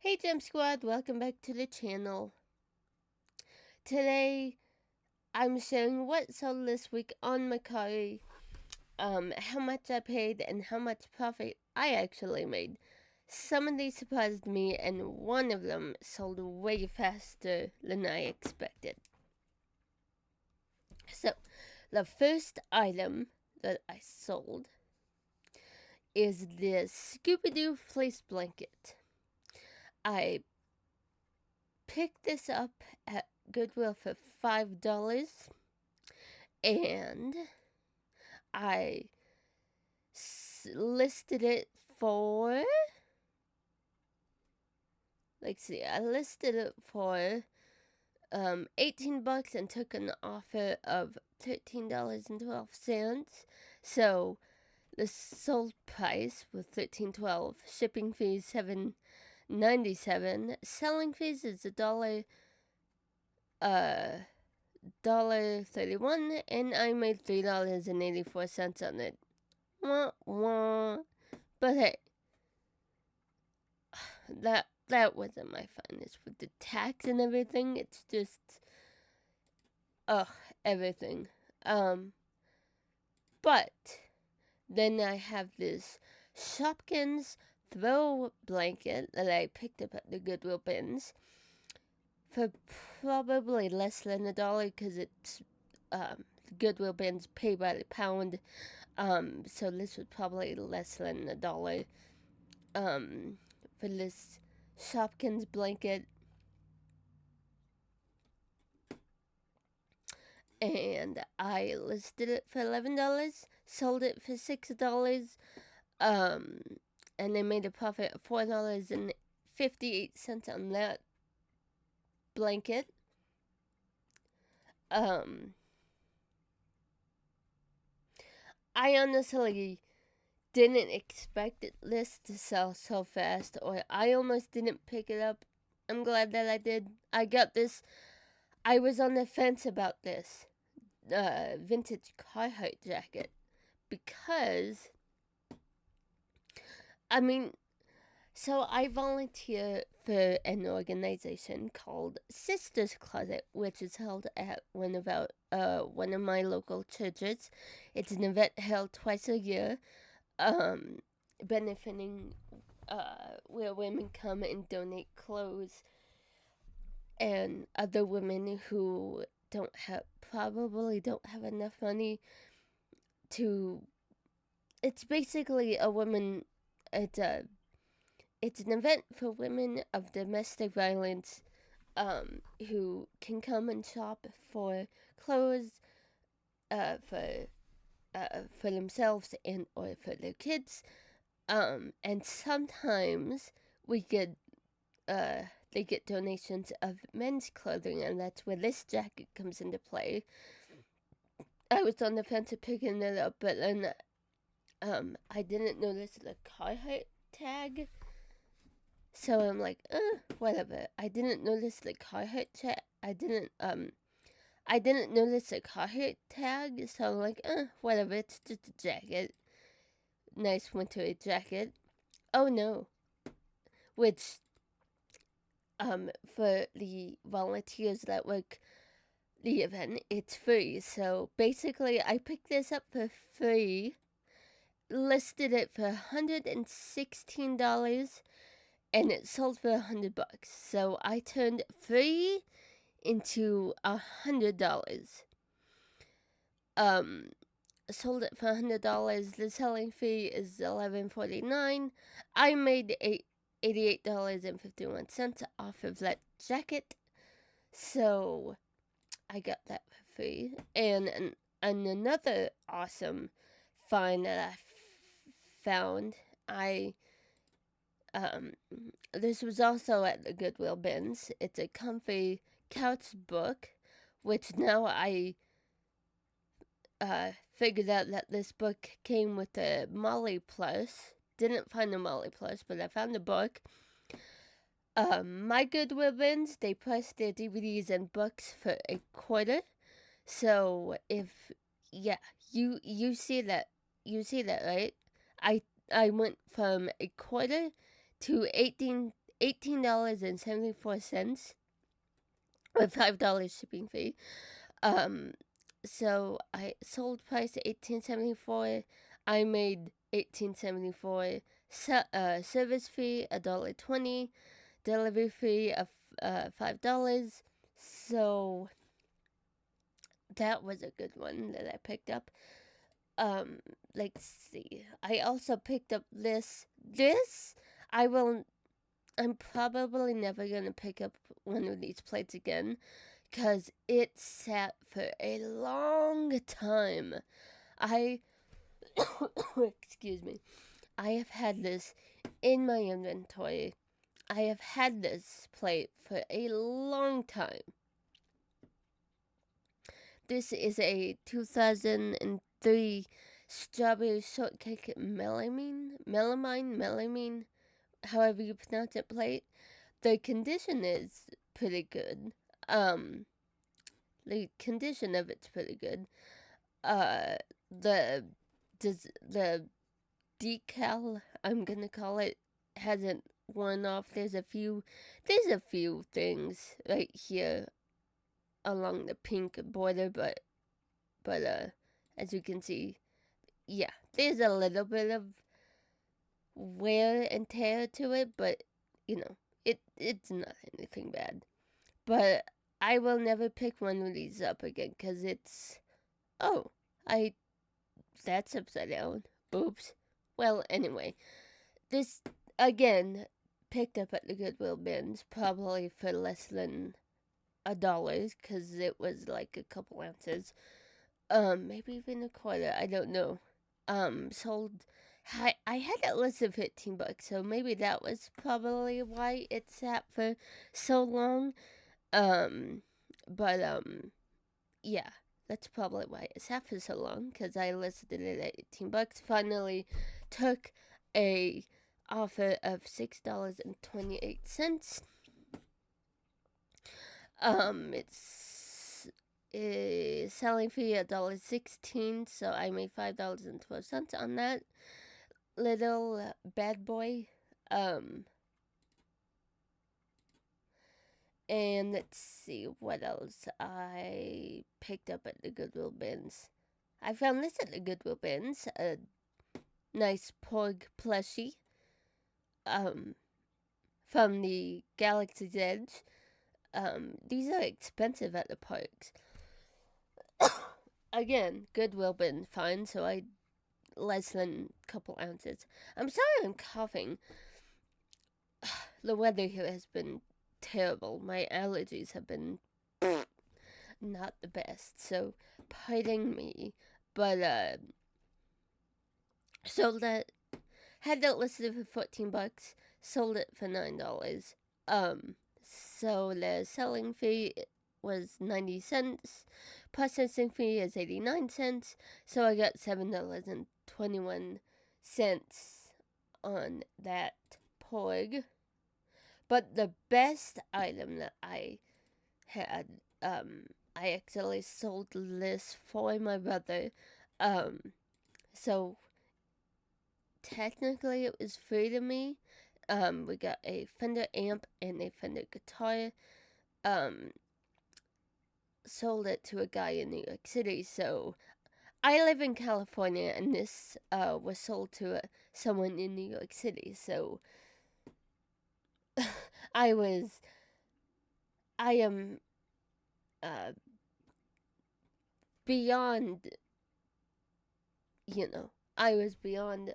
Hey Gem Squad, welcome back to the channel. Today, I'm showing what sold this week on Mercari, how much I paid, and how much profit I actually made. Some of these surprised me, and one of them sold way faster than I expected. So, the first item that I sold is this Scooby-Doo fleece blanket. I picked this up at Goodwill for $5, and I listed it for, I listed it for 18 bucks and took an offer of $13.12. So the sold price was $13.12, shipping fees $7.97, selling fees is $1.31, and I made $3.84 on it. Wah, wah. But hey, that wasn't my finest with the tax and everything. It's just everything. But then I have this Shopkins throw blanket that I picked up at the Goodwill bins for probably less than $1 because it's Goodwill bins pay by the pound. So this was probably less than $1 for this Shopkins blanket. And I listed it for $11, sold it for $6, and I made a profit of $4.58 on that blanket. I honestly didn't expect this to sell so fast, or I almost didn't pick it up. I'm glad that I did. I got this. I was on the fence about this vintage Carhartt jacket because, so I volunteer for an organization called Sisters Closet, which is held at one of my local churches. It's an event held twice a year, benefiting where women come and donate clothes and other women who probably don't have enough money to. It's basically it's an event for women of domestic violence who can come and shop for clothes for themselves and or for their kids, and sometimes we get they get donations of men's clothing, and that's where this jacket comes into play. I was on the fence of picking it up, but then I didn't notice the Carhartt tag, so I'm like, whatever. I didn't notice the Carhartt tag. I didn't notice the Carhartt tag, so I'm like, whatever. It's just a jacket, nice wintry jacket. Oh no, which for the volunteers that work the event, it's free. So basically, I picked this up for free, listed it for $116, and it sold for $100. So I turned free into $100. Sold it for $100. The selling fee is $11.49. I made $88.51 off of that jacket, so I got that for free. And another awesome find that I found, this was also at the Goodwill bins. It's a comfy couch book, which now I figured out that this book came with a Molly Plus. Didn't find the Molly Plus, but I found the book. My Goodwill bins, they price their DVDs and books for $0.25. So if you see that, right? I went from $0.25 to $18.74 with $5 shipping fee. So I sold price $18.74. I made $18.74. Service fee $1.20. Delivery fee of $5. So that was a good one that I picked up. Let's see. I also picked up this. I'm probably never gonna pick up one of these plates again, because it sat for a long time. Excuse me. I have had this in my inventory. I have had this plate for a long time. This is a 2003 strawberry shortcake melamine, however you pronounce it, plate. The condition is pretty good. The condition of it's pretty good. The decal, I'm gonna call it, hasn't worn off. There's a few things right here along the pink border, but as you can see, yeah, there's a little bit of wear and tear to it, but it's not anything bad. But I will never pick one of these up again, because that's upside down. Oops. Well, anyway, this, again, picked up at the Goodwill bins, probably for less than $1, because it was like a couple ounces. Maybe even a quarter, I don't know. Sold, I had it listed $15, so maybe that was probably why it sat for so long. Yeah, that's probably why it sat for so long, because I listed it at $18. Finally took a offer of $6.28. It's a selling fee $1.16, so I made $5.12 on that little bad boy. And let's see what else I picked up at the Goodwill bins. I found this at the Goodwill bins, a nice Porg plushie from the Galaxy's Edge. These are expensive at the parks. Again, Goodwill bin fine, so I less than a couple ounces. I'm sorry I'm coughing. The weather here has been terrible. My allergies have been not the best, so pardon me. But sold it, had it listed for $14, sold it for $9. So the selling fee was 90 cents, processing fee is 89 cents, so I got $7.21 on that Porg. But the best item that I had, I actually sold this for my brother. So technically it was free to me. We got a Fender amp and a Fender guitar. Sold it to a guy in New York City. So I live in California, and this was sold to someone in New York City. So I am beyond, I was beyond,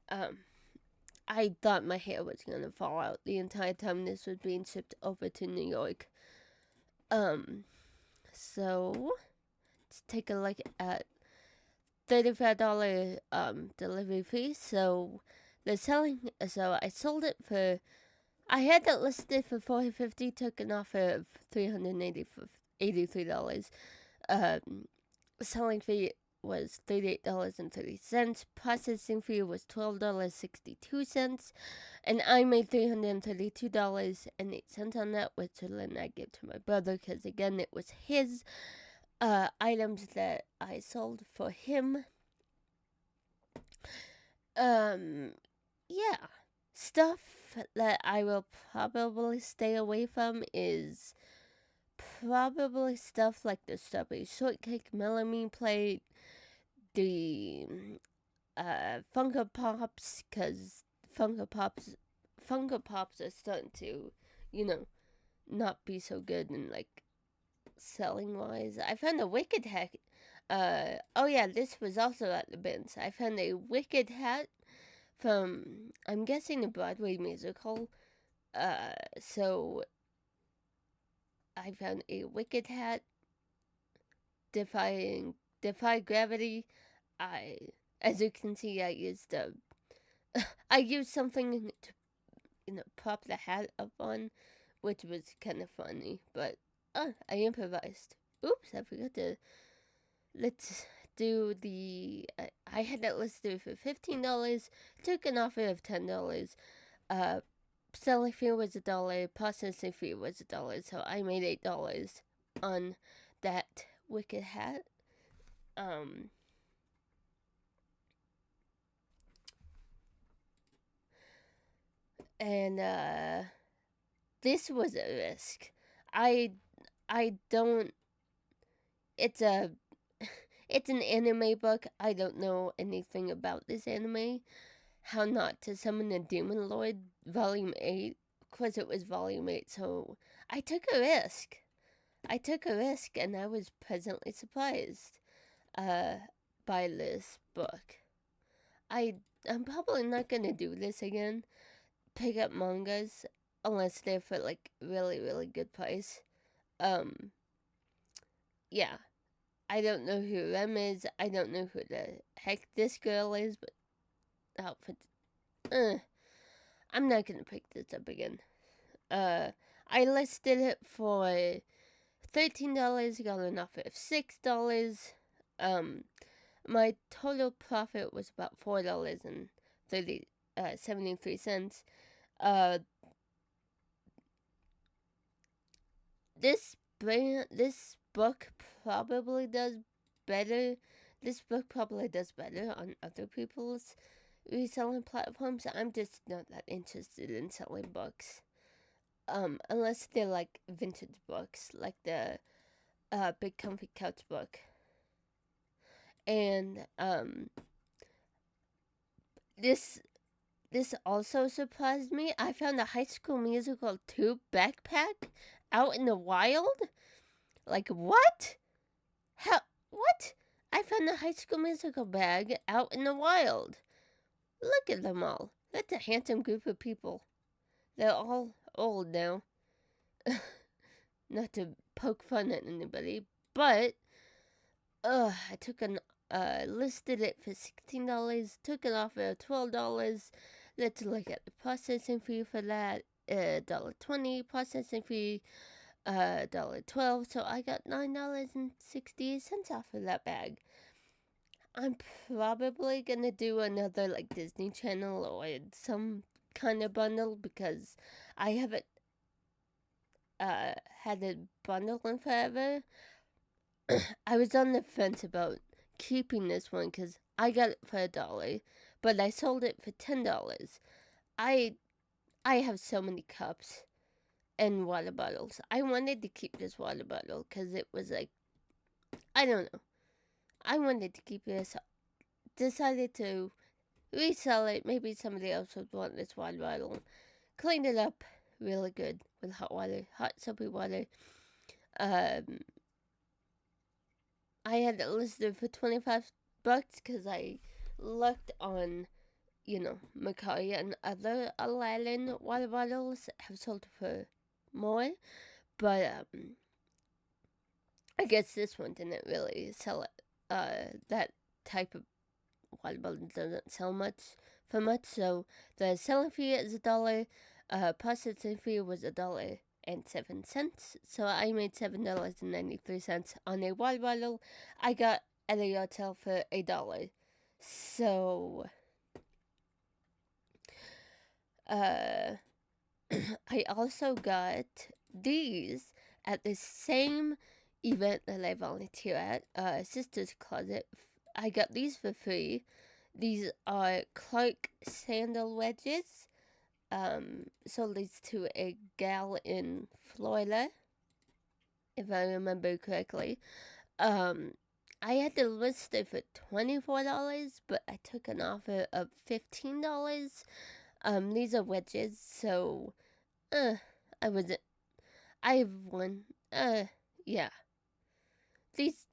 I thought my hair was gonna fall out the entire time this was being shipped over to New York. So let's take a look at $35 delivery fee. So I sold it for, I had it listed for $450, took an offer of $383. Selling fee was $38.30. Processing fee was $12.62. And I made $332.08 on that, which then I gave to my brother, because again, it was his items that I sold for him. Yeah. Stuff that I will probably stay away from is probably stuff like the Strawberry Shortcake Melamine plate, the Funko Pops, because Funko Pops, Funko Pops are starting to, you know, not be so good in like selling wise. I found a Wicked hat. Oh yeah, this was also at the bins. I found a Wicked hat from, I'm guessing, a Broadway musical. So I found a Wicked hat defy gravity. I, as you can see, I used something to prop the hat up on, which was kind of funny. But I improvised. Oops, I forgot to. Let's do the. I had it listed for $15. Took an offer of $10. Uh, Selling fee was $1. Processing fee was $1. So I made $8 on that Wicked hat. And this was a risk. I don't. It's a it's an anime book. I don't know anything about this anime. How Not to Summon a Demon Lord, Volume 8. Of course, it was Volume 8, so I took a risk. And I was pleasantly surprised by this book. I'm probably not gonna do this again. Pick up mangas unless they're for like really, really good price. Yeah. I don't know who Rem is. I don't know who the heck this girl is, but outfit. I'm not gonna pick this up again. I listed it for $13. Got an offer of $6. My total profit was about $4.73. This book probably does better. This book probably does better on other people's reselling platforms. I'm just not that interested in selling books. Unless they're like vintage books, like the Big Comfy Couch book. And this also surprised me. I found a High School Musical 2 backpack out in the wild. Like, what? How? What? I found a High School Musical bag out in the wild. Look at them all. That's a handsome group of people. They're all old now. Not to poke fun at anybody, but I took listed it for $16. Took it off at $12. Let's look at the processing fee for that. $1.20 processing fee. $1.12. So I got $9.68 off of that bag. I'm probably gonna do another like Disney Channel or some kind of bundle because I haven't had a bundle in forever. I was on the fence about keeping this one because I got it for $1, but I sold it for $10. I have so many cups and water bottles. I wanted to keep this water bottle because it was like, I don't know. I wanted to keep this. Decided to resell it. Maybe somebody else would want this water bottle. Cleaned it up really good with hot water, hot soapy water. I had it listed for $25 because I looked on, Mercari, and other Aladdin water bottles have sold for more. But I guess this one didn't really sell it. That type of water bottle doesn't sell for much. So the selling fee is $1. Processing fee was $1.07. So I made $7.93 on a water bottle. I got at a yard sale for $1. So I also got these at the same event that I volunteer at, Sister's Closet. I got these for free. These are Clark sandal wedges. sold these to a gal in Florida, if I remember correctly. Um, I had to list it for $24, but I took an offer of $15. These are wedges, so I wasn't. I have one. Yeah. These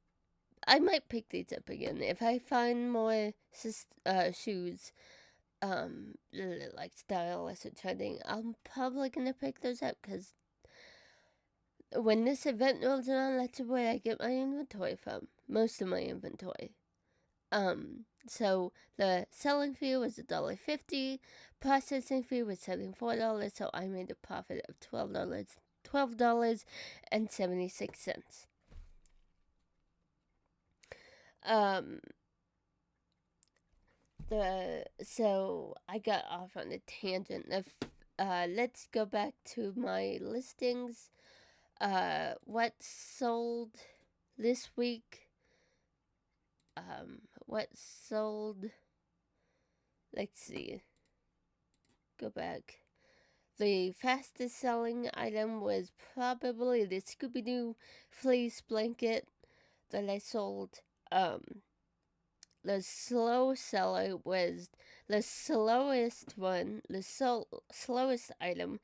I might pick these up again if I find more shoes. Like stylish or trending. I'm probably gonna pick those up because when this event rolls around, that's where I get my inventory from. Most of my inventory. So the selling fee was $1.50, processing fee was $74, so I made a profit of $12.76. Um, so I got off on a tangent. Let's go back to my listings. What sold this week? What sold? Let's see. Go back. The fastest selling item was probably the Scooby-Doo fleece blanket that I sold. The slow seller was the slowest one. The slowest item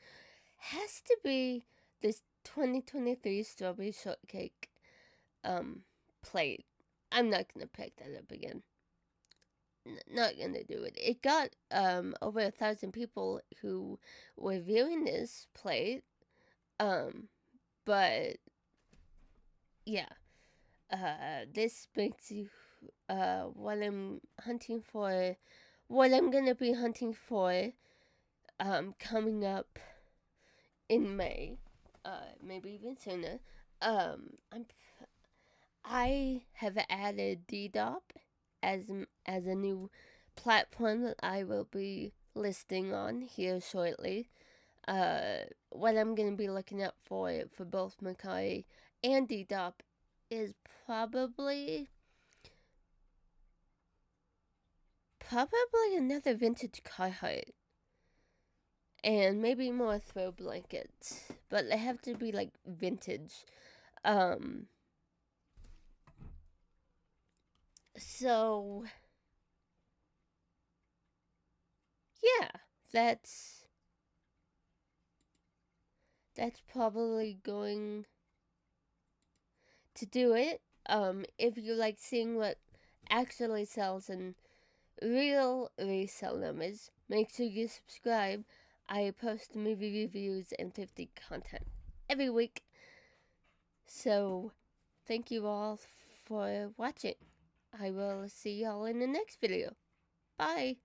has to be this 2023 strawberry shortcake plate. I'm not gonna pick that up again. Not gonna do it. It got over 1,000 people who were viewing this plate. But yeah, this makes you what I'm hunting for, what I'm gonna be hunting for, coming up in May, maybe even sooner. I have added DDOP as a new platform that I will be listing on here shortly. What I'm gonna be looking up for both Mercari and DDOP is probably another vintage Carhartt. And maybe more throw blankets. But they have to be like vintage. So yeah, that's probably going to do it. If you like seeing what actually sells and real resale numbers, make sure you subscribe. I post movie reviews and thrifted content every week. So, thank you all for watching. I will see y'all in the next video. Bye!